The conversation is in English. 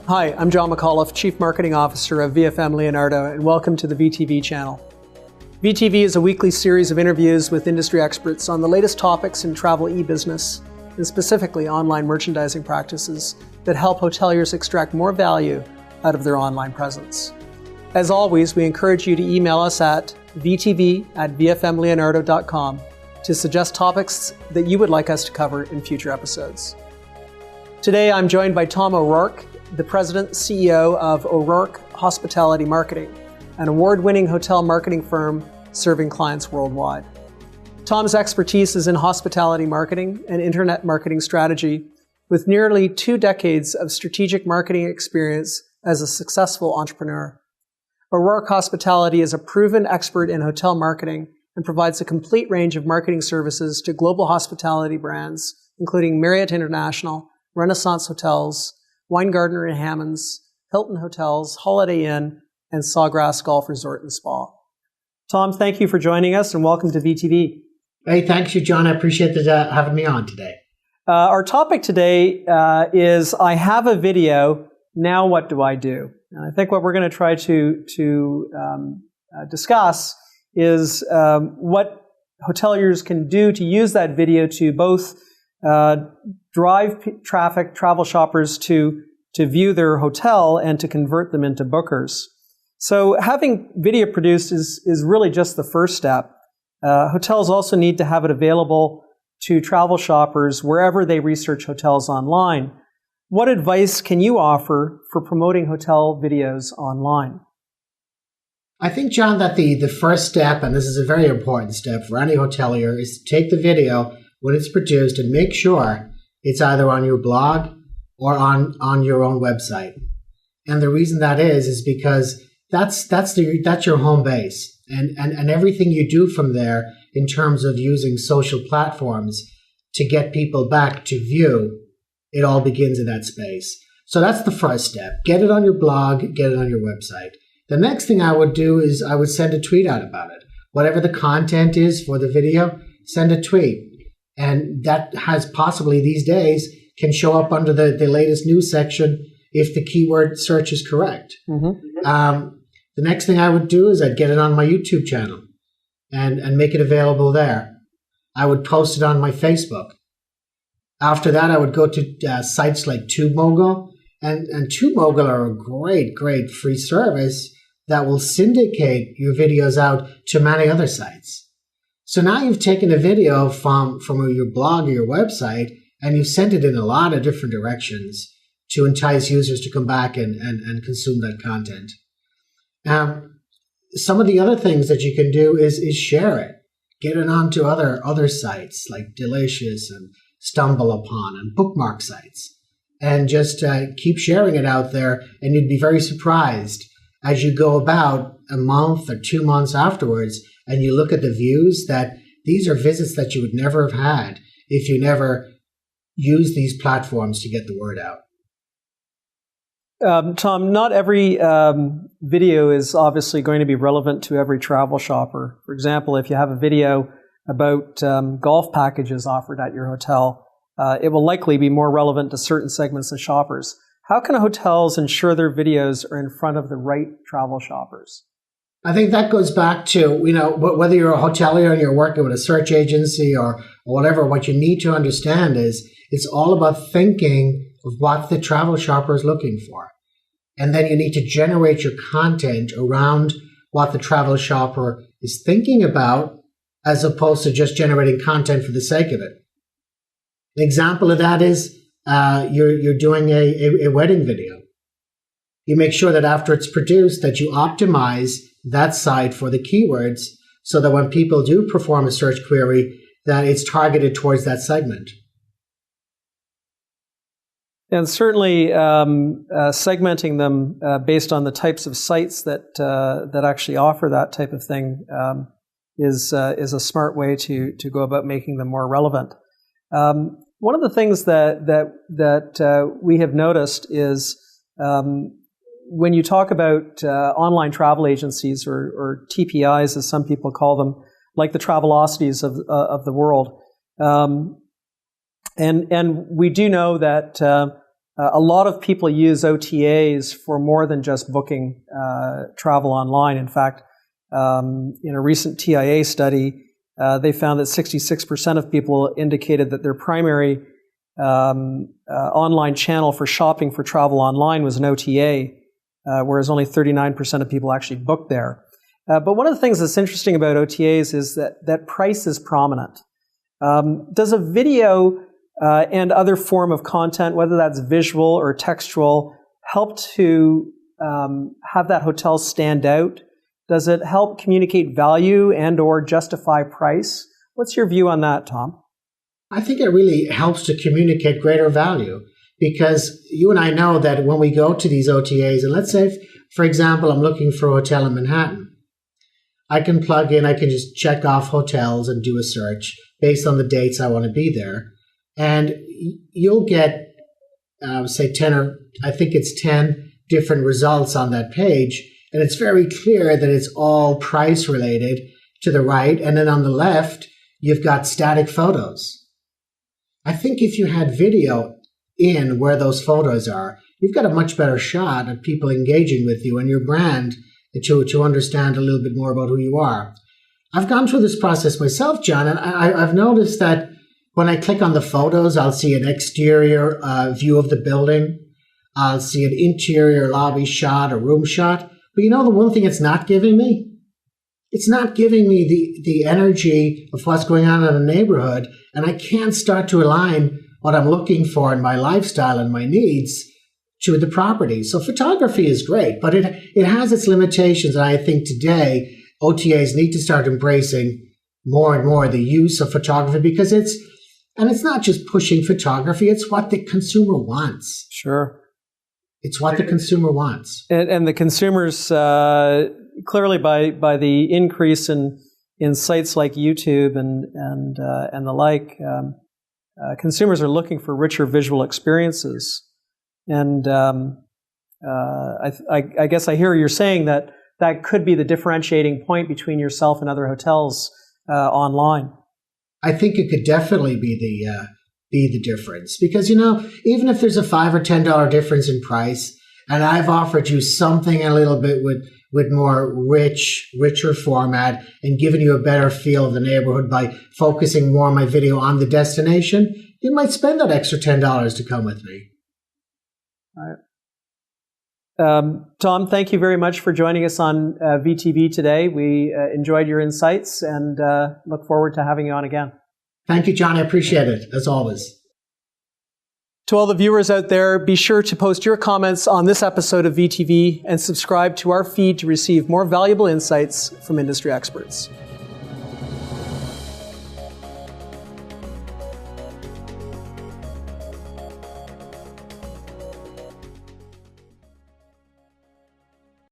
Hi, I'm John McAuliffe, Chief Marketing Officer of VFM Leonardo, and welcome to the VTV channel. VTV is a weekly series of interviews with industry experts on the latest topics in travel e-business, and specifically online merchandising practices that help hoteliers extract more value out of their online presence. As always, we encourage you to email us at vtv@vfmleonardo.com to suggest topics that you would like us to cover in future episodes. Today, I'm joined by Tom O'Rourke, the President and CEO of O'Rourke Hospitality Marketing, an award-winning hotel marketing firm serving clients worldwide. Tom's expertise is in hospitality marketing and internet marketing strategy, with nearly 2 decades of strategic marketing experience as a successful entrepreneur. O'Rourke Hospitality is a proven expert in hotel marketing and provides a complete range of marketing services to global hospitality brands, including Marriott International, Renaissance Hotels, Weingartner and Hammonds, Hilton Hotels, Holiday Inn, and Sawgrass Golf Resort and Spa. Tom, thank you for joining us and welcome to VTV. Hey, thanks you, John. I appreciate having me on today. Our topic today is I have a video, now what do I do? And I think what we're going to try to discuss is what hoteliers can do to use that video to both drive traffic, travel shoppers to view their hotel and to convert them into bookers. So having video produced is really just the first step. Hotels also need to have it available to travel shoppers wherever they research hotels online. What advice can you offer for promoting hotel videos online? I think, John, that the first step, and this is a very important step for any hotelier, is to take the video when it's produced and make sure it's either on your blog or on your own website. And the reason that is because that's your home base. And everything you do from there in terms of using social platforms to get people back to view, it all begins in that space. So that's the first step. Get it on your blog, get it on your website. The next thing I would do is I would send a tweet out about it. Whatever the content is for the video, send a tweet. And that has possibly these days can show up under the latest news section if the keyword search is correct. Mm-hmm. The next thing I would do is I'd get it on my YouTube channel and make it available there. I would post it on my Facebook. After that, I would go to sites like TubeMogul. And TubeMogul are a great free service that will syndicate your videos out to many other sites. So now you've taken a video from your blog or your website and you've sent it in a lot of different directions to entice users to come back and consume that content. Some of the other things that you can do is share it. Get it onto other sites like Delicious and StumbleUpon and bookmark sites. And just keep sharing it out there, and you'd be very surprised as you go about a month or 2 months afterwards and you look at the views that these are visits that you would never have had if you never used these platforms to get the word out. Tom, not every video is obviously going to be relevant to every travel shopper. For example, if you have a video about golf packages offered at your hotel, it will likely be more relevant to certain segments of shoppers. How can hotels ensure their videos are in front of the right travel shoppers? I think that goes back to, whether you're a hotelier and you're working with a search agency or whatever, what you need to understand is it's all about thinking of what the travel shopper is looking for. And then you need to generate your content around what the travel shopper is thinking about, as opposed to just generating content for the sake of it. An example of that is you're doing a wedding video. You make sure that after it's produced that you optimize that site for the keywords so that when people do perform a search query, that it's targeted towards that segment. And certainly segmenting them based on the types of sites that actually offer that type of thing is a smart way to go about making them more relevant. One of the things that we have noticed is when you talk about online travel agencies or TPIs, as some people call them, like the Travelocities of the world, and we do know that a lot of people use OTAs for more than just booking travel online. In fact, in a recent TIA study, they found that 66% of people indicated that their primary online channel for shopping for travel online was an OTA, whereas only 39% of people actually booked there. But one of the things that's interesting about OTAs is that price is prominent. Does a video and other form of content, whether that's visual or textual, help to have that hotel stand out? Does it help communicate value and or justify price? What's your view on that, Tom? I think it really helps to communicate greater value, because you and I know that when we go to these OTAs, and let's say, for example, I'm looking for a hotel in Manhattan, I can plug in, I can just check off hotels and do a search based on the dates I want to be there. And you'll get, say, 10 different results on that page. And it's very clear that it's all price related to the right. And then on the left, you've got static photos. I think if you had video in where those photos are, you've got a much better shot at people engaging with you and your brand to understand a little bit more about who you are. I've gone through this process myself, John, and I've noticed that when I click on the photos, I'll see an exterior view of the building. I'll see an interior lobby shot, a room shot. But you know the one thing it's not giving me? It's not giving me the energy of what's going on in a neighborhood, and I can't start to align what I'm looking for in my lifestyle and my needs to the property. So photography is great, but it has its limitations, and I think today OTAs need to start embracing more and more the use of photography, because it's not just pushing photography, it's what the consumer wants. Sure. It's what the consumer wants. And the consumers, clearly by the increase in sites like YouTube and the like, consumers are looking for richer visual experiences. And I guess I hear you're saying that could be the differentiating point between yourself and other hotels online. I think it could definitely be the difference, because even if there's a $5 or $10 difference in price, and I've offered you something a little bit with more richer format and given you a better feel of the neighborhood by focusing more on my video on the destination, you might spend that extra $10 to come with me. All right. Tom, thank you very much for joining us on VTV today. We enjoyed your insights and look forward to having you on again. Thank you, John. I appreciate it, as always. To all the viewers out there, be sure to post your comments on this episode of VTV and subscribe to our feed to receive more valuable insights from industry experts.